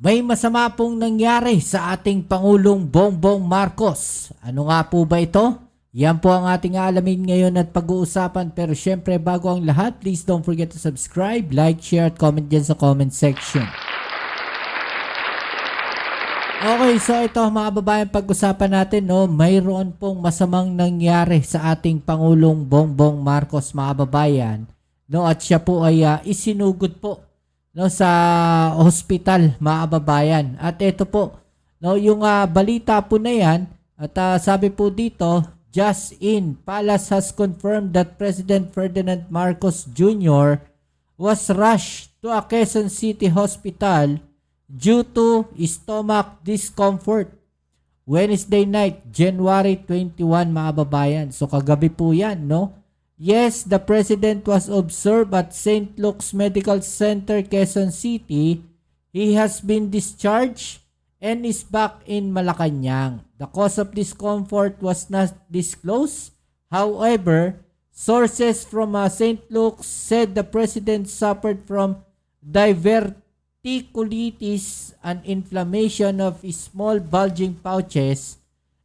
May masama pong nangyari sa ating Pangulong Bongbong Marcos. Ano nga po ba ito? Yan po ang ating alamin ngayon at pag-uusapan. Pero syempre bago ang lahat, please don't forget to subscribe, like, share at comment dyan sa comment section. Okay, so ito mga babayan, pag-usapan natin, no, mayroon pong masamang nangyari sa ating Pangulong Bongbong Marcos, mga babayan, no, at siya po ay isinugod po, no, sa hospital, mga babayan. At ito po, no, yung balita po na yan, at sabi po dito, just in, Palace has confirmed that President Ferdinand Marcos Jr. was rushed to a Quezon City hospital due to stomach discomfort. Wednesday night, January 21, mga babayan. So kagabi po yan, no? Yes, the President was observed at St. Luke's Medical Center, Quezon City. He has been discharged and is back in Malacanang. The cause of discomfort was not disclosed. However, sources from St. Luke's said the President suffered from diverticulitis, an inflammation of small bulging pouches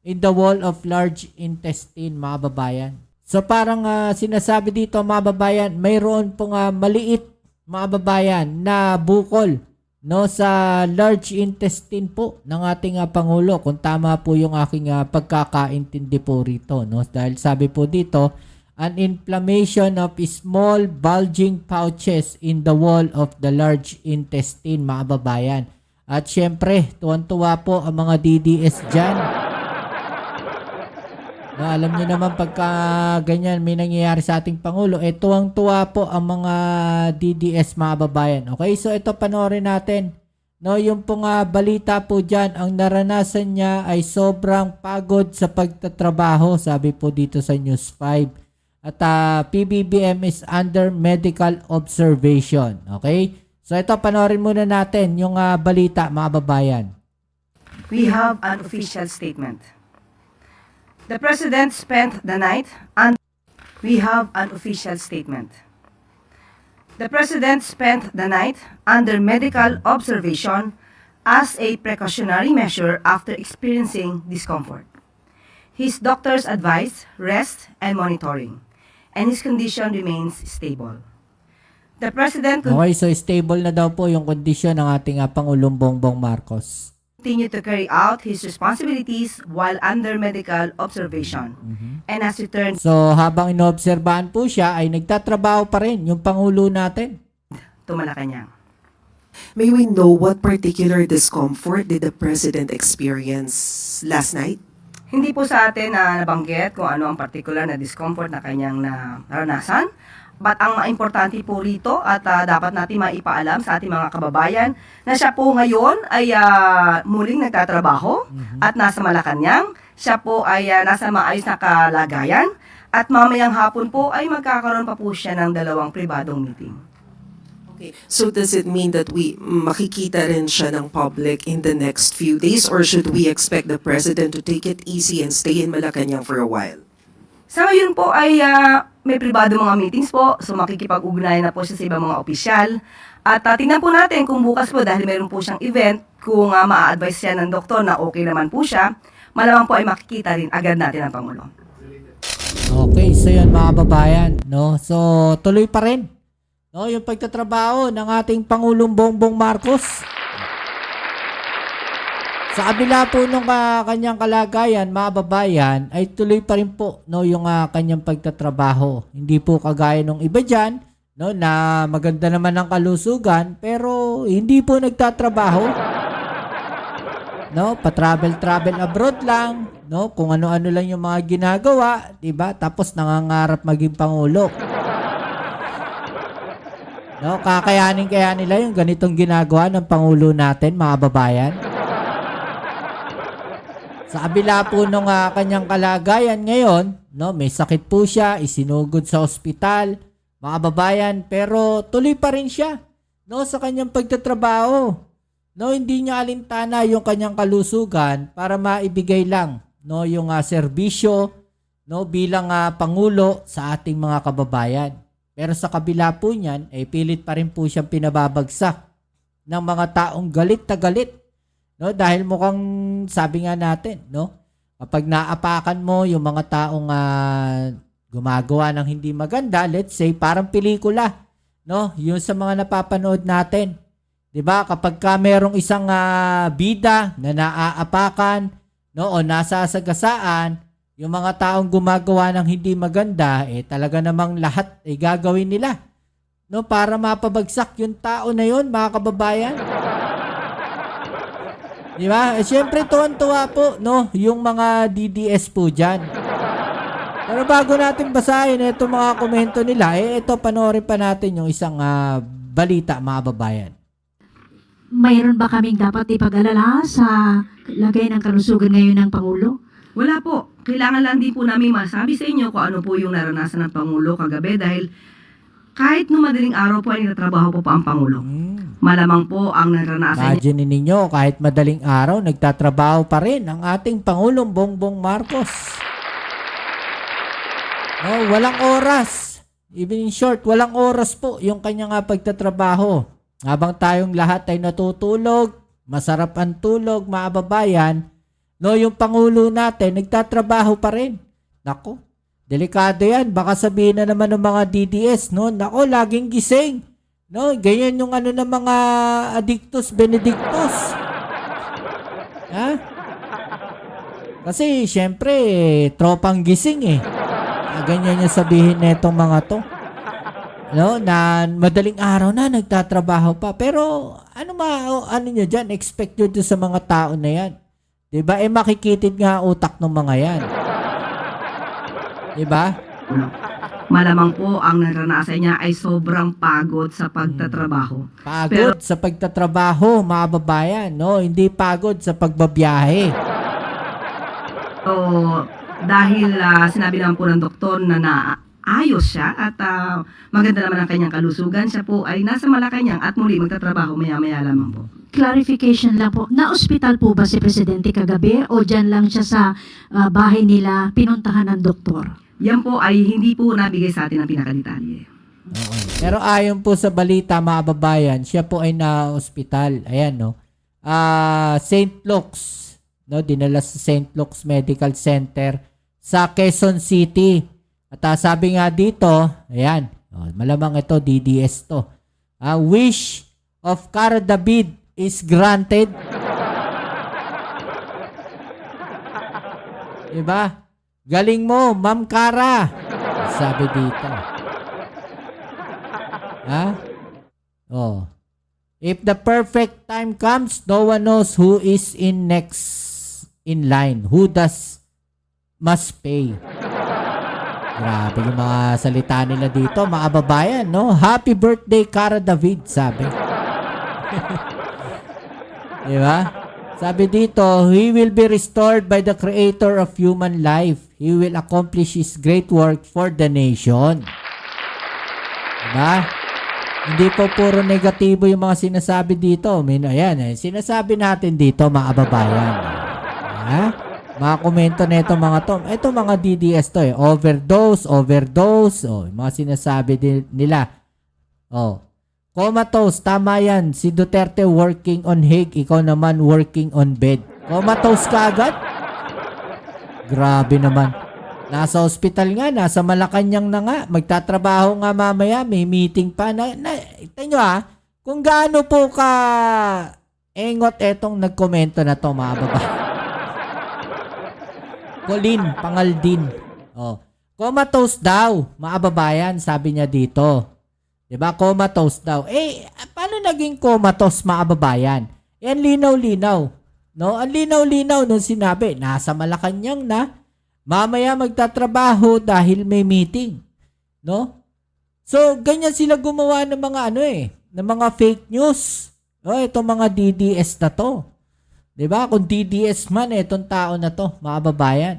in the wall of large intestine, mga babayan. So parang sinasabi dito, mga babayan, mayroon pong maliit, mga babayan, na bukol, no, sa large intestine po ng ating Pangulo. Kung tama po yung aking pagkakaintindi po rito, no? Dahil sabi po dito, an inflammation of small bulging pouches in the wall of the large intestine, mga babayan. At syempre, tuwan-tuwa po ang mga DDS dyan. Na alam niyo naman pagka ganyan may nangyayari sa ating Pangulo, tuwang-tuwa po ang mga DDS, mga babayan. Okay, so ito panoorin natin. No, yung pong balita po dyan, ang naranasan niya ay sobrang pagod sa pagtatrabaho, sabi po dito sa News 5. At PBBM is under medical observation. Okay? So ito, panoorin muna natin yung balita, mga babayan. We have an official statement. The President spent the night and we have an official statement. The President spent the night under medical observation as a precautionary measure after experiencing discomfort. His doctors advise rest and monitoring, and his condition remains stable. The President Okay, so stable na daw po yung kondisyon ng ating Pangulong Bongbong Marcos. continued to carry out his responsibilities while under medical observation and has returned So habang inoobserbahan po siya ay nagtatrabaho pa rin yung Pangulo natin. to Malacanang. May we know what particular discomfort did the President experience last night? Hindi po sa atin na nabanggit kung ano ang particular na discomfort na kanyang naranasan. But ang importante po rito at dapat natin maipaalam sa ating mga kababayan na siya po ngayon ay muling nagtatrabaho at nasa Malacanang. Siya po ay nasa maayos na kalagayan at mamayang hapon po ay magkakaroon pa po siya ng 2 pribadong meeting. Okay. So does it mean that we makikita rin siya ng public in the next few days, or should we expect the President to take it easy and stay in Malacanang for a while? Sa ngayon po ay may pribado mga meetings po, so makikipag-ugnayan na po siya sa ibang mga opisyal. At tingnan po natin kung bukas po, dahil meron po siyang event, kung ma-advise siya ng doktor na okay naman po siya, malamang po ay makikita rin agad natin ang Pangulo. Okay, so yun mga babayan, no? So tuloy pa rin, no, yung pagtatrabaho ng ating Pangulong Bongbong Marcos. Sa kabila po ng kanyang kalagayan, mga babayan, ay tuloy pa rin po, no, yung kanyang pagtatrabaho. Hindi po kagaya ng iba dyan, no, na maganda naman ang kalusugan pero hindi po nagtatrabaho. No, pa-travel abroad lang, no, kung ano-ano lang yung mga ginagawa, 'di ba? Tapos nangangarap maging pangulo. No, kakayanin kaya nila yung ganitong ginagawa ng pangulo natin, mga babayan. Sa kabila po nung kanyang kalagayan ngayon, no, may sakit po siya, isinugod sa ospital, mga babayan, pero tuloy pa rin siya, no, sa kanyang pagtatrabaho. No, hindi niya alintana yung kanyang kalusugan para maibigay lang, no, yung serbisyo, no, bilang pangulo sa ating mga kababayan. Pero sa kabila po niyan, pilit pa rin po siyang pinababagsak, ng mga taong galit na galit, no? Dahil mukhang sabi nga natin, no? Kapag naapakan mo yung mga taong gumagawa ng hindi maganda, let's say parang pelikula, no? Yung sa mga napapanood natin, 'di ba? Kapag ka merong isang bida na naaapakan, no, o nasasagasaan, yung mga taong gumagawa ng hindi maganda, talaga namang lahat ay gagawin nila, no, para mapabagsak yung tao na yun, mga kababayan. Di ba? Siyempre, tuwan-tuwa po, no, yung mga DDS po dyan. Pero bago natin basahin itong mga komento nila, ito, panoorin pa natin yung isang balita, mga kababayan. Mayroon ba kaming dapat ipag-alala sa lagay ng kalusugan ngayon ng Pangulo? Wala po. Kailangan lang din po namin masabi sa inyo kung ano po yung naranasan ng Pangulo kagabi dahil kahit nung madaling araw po ay nagtatrabaho po pa ang Pangulo. Malamang po ang naranasan niya. Imagine ninyo, kahit madaling araw, nagtatrabaho pa rin ang ating Pangulong Bongbong Marcos. No, walang oras. Even in short, walang oras po yung kanyang pagtatrabaho. Habang tayong lahat ay natutulog, masarap ang tulog, mga kababayan, no, yung Pangulo natin, nagtatrabaho pa rin. Nako, delikado yan. Baka sabihin na naman ng mga DDS, no, nako, laging gising. No, ganyan yung ng mga Addictus Benedictus. Ha? Kasi, syempre, tropang gising ganyan yung sabihin na itong mga to. No, na madaling araw na nagtatrabaho pa. Pero, ano nyo dyan? Expect nyo doon sa mga tao na yan. Diba? Makikitid nga utak ng mga yan. Diba? Malamang po ang naranasan niya ay sobrang pagod sa pagtatrabaho. Pagod sa pagtatrabaho, mga babayan, no? Hindi pagod sa pagbabiyahe. So, dahil sinabi naman po ng doktor na naayos siya at maganda naman ang kanyang kalusugan, siya po ay nasa Malacanang at muli magtatrabaho maya-maya lamang po. Clarification lang po, na-ospital po ba si Presidente kagabi o dyan lang siya sa bahay nila pinuntahan ng doktor? Yan po ay hindi po nabigay sa atin ang pinakadetalye. Pero ayon po sa balita, mga babayan, siya po ay na-ospital. Ayan, no? St. Luke's, no? Dinala sa St. Luke's Medical Center sa Quezon City. At sabi nga dito, ayan, malamang ito, DDS to. Wish of Cara David is granted. Diba? Galing mo, Ma'am Cara. Sabi dito. If the perfect time comes, no one knows who is next in line. Who must pay. Grabe yung mga salita nila dito, mga babayan, no? Happy birthday, Cara David, sabi. Diba? Sabi dito, he will be restored by the creator of human life. He will accomplish his great work for the nation. Diba? Hindi po puro negatibo yung mga sinasabi dito. Ayan, sinasabi natin dito, mga babayan. Ha? Mga komento na ito mga to. Ito mga DDS to Overdose. Yung mga sinasabi nila. Comatose, tama yan. Si Duterte working on Hague, ikaw naman working on bed. Comatose ka agad? Grabe naman. Nasa ospital nga, nasa Malacanang na nga. Magtatrabaho nga mamaya, may meeting pa. Ito nyo kung gaano po ka engot etong nagkomento na to, mga babae. Colin Pangaldin. Comatose daw, mga babayan, sabi niya dito. Diba? Comatose daw. Paano naging comatose, mga babayan? Yan linaw-linaw. No? Ang linaw-linaw nung sinabi, nasa Malacanang na, mamaya magtatrabaho dahil may meeting. No? So, ganyan sila gumawa ng mga ng mga fake news. Ito mga DDS na to. Diba? Kung DDS man, itong tao na to, mga babayan.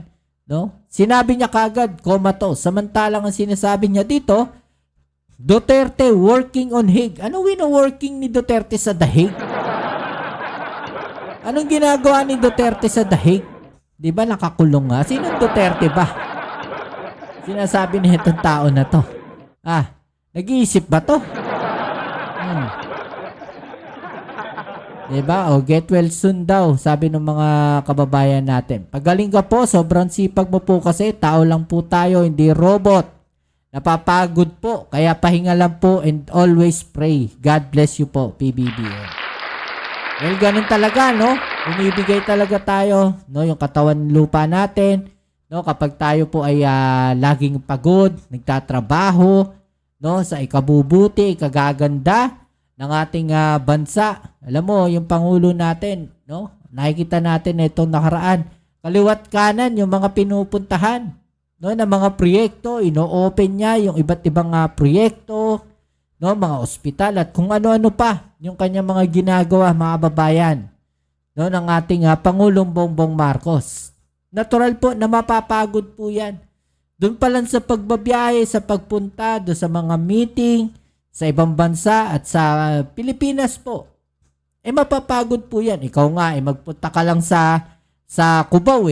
No? Sinabi niya kagad, comatose. Samantalang ang sinasabi niya dito, Duterte working on Hague. Ano working ni Duterte sa The Hague? Anong ginagawa ni Duterte sa The Hague? Di ba nakakulong nga? Sinong Duterte ba? Sinasabi na itong tao na to. Nag-iisip ba to? Diba? O get well soon daw, sabi ng mga kababayan natin. Pagaling ka po, sobrang sipag mo po kasi tao lang po tayo, hindi robot. Napapagod po, kaya pahinga lang po and always pray. God bless you po, PBBM. Well, ganun talaga, no? Bumibigay talaga tayo, no? Yung katawan lupa natin, no? Kapag tayo po ay laging pagod, nagtatrabaho, no? Sa ikabubuti, ikagaganda ng ating bansa. Alam mo, yung Pangulo natin, no? Nakikita natin itong nakaraan. Kaliwat kanan, yung mga pinupuntahan, no? Na mga proyekto, ino-open niya yung iba't ibang proyekto, no? Mga ospital at kung ano-ano pa, yung kanyang mga ginagawa, mga babayan, no? Ng ating Pangulong Bongbong Marcos. Natural po na mapapagod po yan. Doon pa lang sa pagbabiyahe, sa pagpunta, doon sa mga meeting, sa ibang bansa at sa Pilipinas po. Mapapagod po yan. Ikaw nga, magpunta ka lang sa Cubao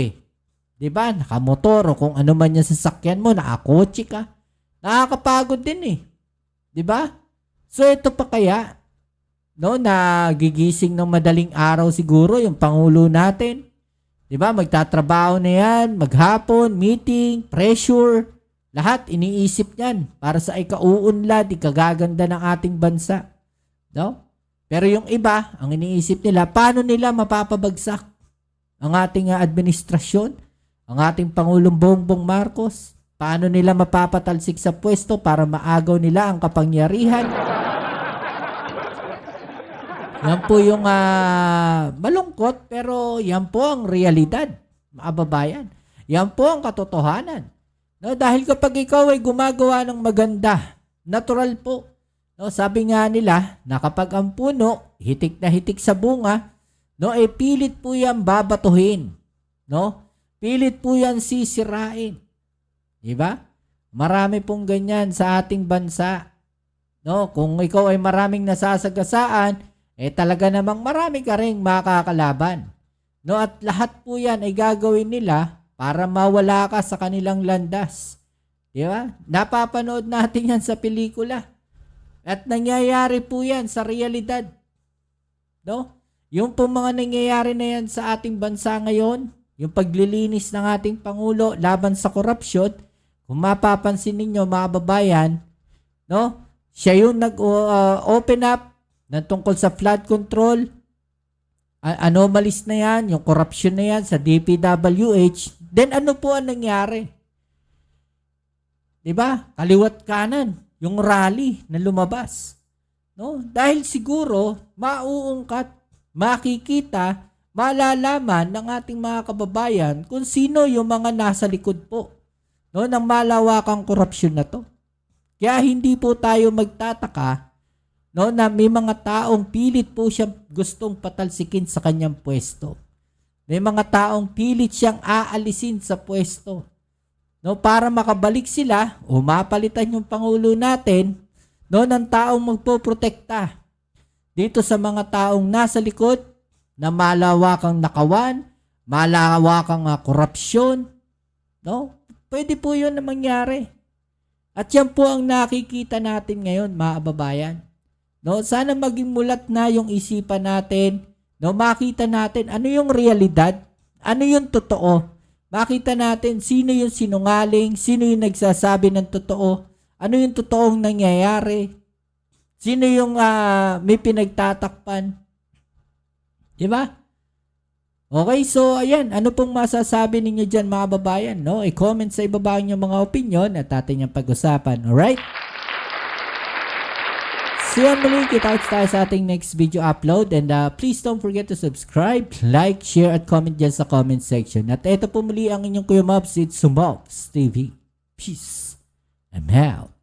Diba? Nakamotor o kung ano man yung sasakyan mo, nakakotse ka. Nakakapagod din Diba? So ito pa kaya, no, nagigising ng madaling araw siguro yung Pangulo natin. Diba? Magtatrabaho na yan, maghapon, meeting, pressure, lahat iniisip niyan para sa ikauunlad, ikagaganda ng ating bansa. No? Pero yung iba, ang iniisip nila, paano nila mapapabagsak ang ating administrasyon, ang ating Pangulong Bongbong Marcos? Paano nila mapapatalsik sa pwesto para maagaw nila ang kapangyarihan? Yan po yung malungkot, pero yan po ang realidad, mga babayan. Yan po ang katotohanan. No, dahil kapag ikaw ay gumagawa ng maganda, natural po. No, sabi nga nila na kapag ang puno hitik na hitik sa bunga, no, pilit po yan babatuhin. No? Pilit po yan sisirain. Diba? Marami pong ganyan sa ating bansa. No, kung ikaw ay maraming nasasagasaan, talaga namang marami ka ring makakalaban. No, at lahat po yan ay gagawin nila para mawala ka sa kanilang landas. Di ba? Napapanood natin yan sa pelikula. At nangyayari po yan sa realidad. No? Yung po mga nangyayari na yan sa ating bansa ngayon, yung paglilinis ng ating Pangulo laban sa korupsyon, kung mapapansin ninyo mga babayan, no? Siya yung nag-open up ng tungkol sa flood control, anomalies na yan, yung corruption na yan sa DPWH. Then ano po ang nangyari? Diba? Kaliwat kanan, yung rally na lumabas. No? Dahil siguro, mauungkat, makikita, malalaman ng ating mga kababayan kung sino yung mga nasa likod po, no, ng malawakang korupsyon na to. Kaya hindi po tayo magtataka, no, na may mga taong pilit po siyang gustong patalsikin sa kanyang pwesto. May mga taong pilit siyang aalisin sa pwesto. No, para makabalik sila o mapalitan yung Pangulo natin, no, ng taong magpoprotekta dito sa mga taong nasa likod na malawakang nakawan, malawakang korupsyon. No? Pwede po yun na mangyari. At yan po ang nakikita natin ngayon, mga kababayan. No, sana maging mulat na yung isipan natin. No, makita natin ano yung realidad, ano yung totoo. Makita natin sino yung sinungaling, sino yung nagsasabi ng totoo, ano yung totoong nangyayari, sino yung may pinagtatakpan. Diba? Okay, so ayan, ano pong masasabi ninyo dyan mga babayan? No? I-comment sa ibaba yung mga opinion at atin yung pag-usapan. Alright? So yan muli, kita tayo sa ating next video upload and please don't forget to subscribe, like, share at comment dyan sa comment section. At ito po muli ang inyong Kuya Mobs, it's Mobs TV. Peace. I'm out.